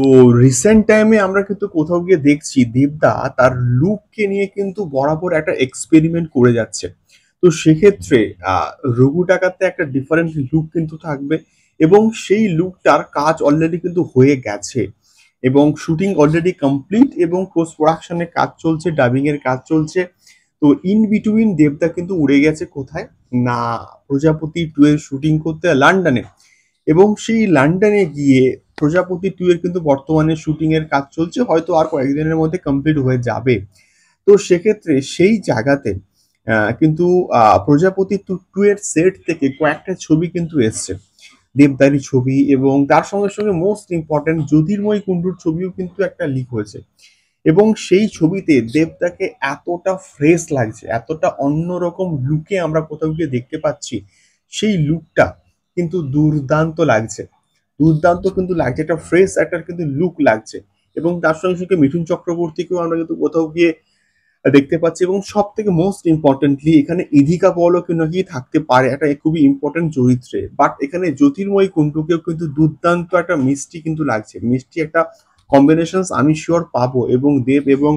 তো রিসেন্ট টাইমে আমরা কিন্তু কোথাও গিয়ে দেখছি দেবদা তার লুককে নিয়ে কিন্তু বরাবর একটা এক্সপেরিমেন্ট করে যাচ্ছে। তো সেক্ষেত্রে রঘু ডাকাতে একটা ডিফারেন্ট লুক কিন্তু থাকবে এবং সেই লুকটার কাজ অলরেডি কিন্তু হয়ে গেছে এবং শুটিং অলরেডি কমপ্লিট এবং পোস্ট প্রোডাকশনের কাজ চলছে, ডাবিং এর কাজ চলছে। তো ইন বিটুইন দেবদা কিন্তু উড়ে গেছে কোথায় না, প্রজাপতি 2 এর শুটিং করতে লন্ডনে, এবং সেই লন্ডনে গিয়ে প্রজাপতি 2 এর কিন্তু বর্তমানে শুটিং এর কাজ চলছে, হয়তো আর কয়েকদিনের মধ্যে কমপ্লিট হয়ে যাবে। তো সেক্ষেত্রে সেই জায়গাতে কিন্তু প্রজাপতি 2 এর সেট থেকে কয়েকটা ছবি কিন্তু এসছে, দেবদারি ছবি, এবং তার সঙ্গে সঙ্গে মোস্ট ইম্পর্টেন্ট জ্যোতির্ময় কুণ্ডুর ছবিও কিন্তু একটা লিক হয়েছে। এবং সেই ছবিতে দেবদাকে এতটা ফ্রেশ লাগছে, এতটা অন্যরকম লুকে আমরা কোথাও গিয়ে দেখতে পাচ্ছি, সেই লুকটা কিন্তু দুর্দান্ত লাগছে, দুর্দান্ত কিন্তু লাগছে, একটা ফ্রেশ একটা কিন্তু লুক লাগছে। এবং তার সঙ্গে সঙ্গে মিঠুন চক্রবর্তীকেও আমরা কিন্তু কোথাও গিয়ে দেখতে পাচ্ছি, এবং সব থেকে মোস্ট ইম্পর্টেন্টলি এখানে ইধিকা পলও কিন্তু নাকি থাকতে পারে একটা খুবই ইম্পর্টেন্ট চরিত্রে। বাট এখানে জ্যোতির্ময়ী কুণ্ডুকেও কিন্তু দুর্দান্ত একটা মিষ্টি কিন্তু লাগছে, মিষ্টি একটা কম্বিনেশন আমি শিওর পাবো। এবং দেব এবং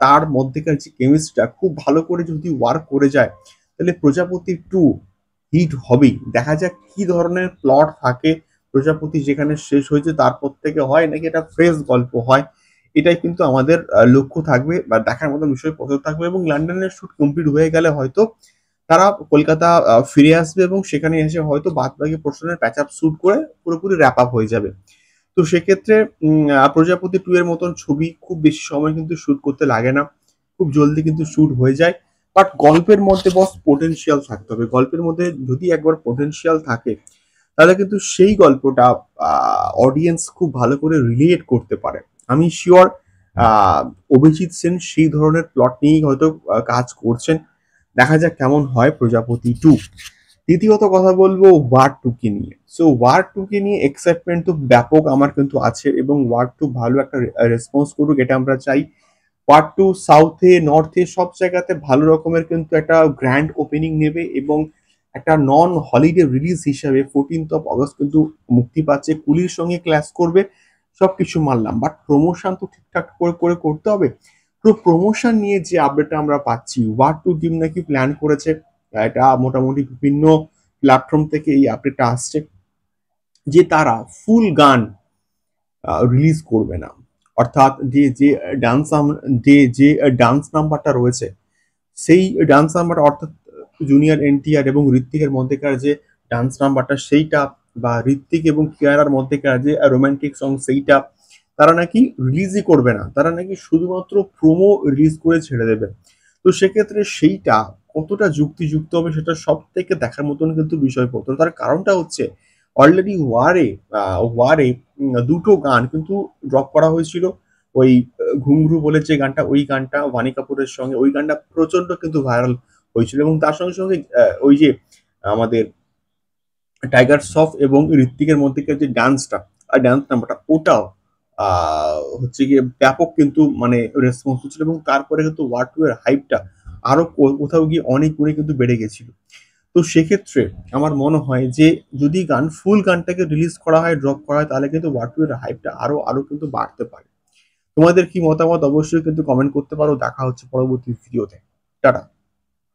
তার মধ্যেকার যে কেমিস্ট্রিটা খুব ভালো করে যদি ওয়ার্ক করে যায়, তাহলে প্রজাপতি 2 হিট হবেই। দেখা যাক কি ধরনের প্লট থাকে, প্রজাপতি যেখানে শেষ হয়েছে তারপর থেকে হয় নাকি এটা ফ্রেশ গল্প হয়, এটাই কিন্তু আমাদের লক্ষ্য থাকবে বা দেখার মতো বিষয়পত্র থাকবে। এবং লন্ডনের শুট কমপ্লিট হয়ে গেলে হয়তো তারা কলকাতা ফিরে আসবে এবং সেখানে এসে হয়তো বাদবাকি পোর্শনের প্যাচ আপ শুট করে পুরোপুরি র্যাপ আপ হয়ে যাবে। তো সেক্ষেত্রে প্রজাপতি 2 এর মতন ছবি খুব বেশি সময় কিন্তু শুট করতে লাগে না, খুব জলদি কিন্তু শুট হয়ে যায়। বাট গল্পের মধ্যে বস পোটেনশিয়াল থাকতে হবে, গল্পের মধ্যে যদি একবার পোটেনশিয়াল থাকে তাহলে কিন্তু সেই গল্পটা অডিয়েন্স খুব ভালো করে রিলেট করতে পারে। আমি শিওর অভিজিৎ সেন সেই ধরনের প্লট নিয়েই হয়তো কাজ করছেন। দেখা যাক কেমন হয় প্রজাপতি 2। দ্বিতীয়ত কথা বলবো ওয়ার 2 কে নিয়ে। সো ওয়ার 2 কে নিয়ে এক্সাইটমেন্ট তো ব্যাপক আমার কিন্তু আছে, এবং ওয়ার 2 ভালো একটা রেসপন্স করুক এটা আমরা চাই। ওয়ার 2 সাউথে নর্থে সব জায়গাতে ভালো রকমের কিন্তু একটা গ্র্যান্ড ওপেনিং নেবে, এবং একটা নন হলিডে রিলিজ হিসাবে 14th অফ অগস্ট কিন্তু মুক্তি পাচ্ছে, কুলির সঙ্গে ক্লাস করবে, সবকিছু মানলাম। বাট প্রমোশন তো ঠিকঠাক করে করে করতে হবে। তো প্রমোশন নিয়ে যে আপডেটটা আমরা পাচ্ছি, ওয়ার 2 টিম নাকি প্ল্যান করেছে, এটা মোটামুটি বিভিন্ন প্ল্যাটফর্ম থেকে এই আপডেটটা আসছে, যে তারা ফুল গান রিলিজ করবে না। অর্থাৎ যে যে ডান্স যে ডান্স নাম্বারটা রয়েছে, সেই ডান্স নাম্বার অর্থাৎ জুনিয়র এনটিআর এবং ঋত্বিকের মধ্যেকার যে ডান্স নাম্বারটা সেইটা, বা ঋত্বিক এবং কিয়ারার মধ্যেকার যে রোমান্টিক সং সেইটা, তারা নাকি রিলিজই করবে না, তারা নাকি শুধুমাত্র প্রোমো রিলিজ করে ছেড়ে দেবে। তো সেক্ষেত্রে সেইটা কতটা যুক্তিযুক্ত হবে সেটা সব থেকে দেখার মতন কিন্তু বিষয়পত্র। তার কারণটা হচ্ছে অলরেডি ওয়ারে দুটো গান কিন্তু ড্রপ করা হয়েছিল। ওই ঘুংরু বলে যে গানটা, ওই গানটা বাণী কাপুরের সঙ্গে, ওই গানটা প্রচন্ড কিন্তু ভাইরাল হয়েছিল। এবং তার সঙ্গে সঙ্গে ওই যে আমাদের টাইগার শ্রফ এবং ঋত্বিকের মধ্যেকার যে ডান্সটা আর ডান্স নাম্বারটা, ওটাও হচ্ছে গিয়ে ব্যাপক কিন্তু মানে রেসপন্স হচ্ছিল, এবং তারপরে কিন্তু ওয়ার 2 এর হাইপটা আরো কোথাও গিয়ে অনেক গুণে কিন্তু বেড়ে গেছিল। তো সেক্ষেত্রে আমার মনে হয় যে যদি ফুল গানটাকে রিলিজ করা হয়, ড্রপ করা হয়, তাহলে কিন্তু ওয়ার 2 এর হাইপটা আরো আরো কিন্তু বাড়তে পারে। তোমাদের কি মতামত অবশ্যই কিন্তু কমেন্ট করতে পারো। দেখা হচ্ছে পরবর্তী ভিডিওতে। টাটা।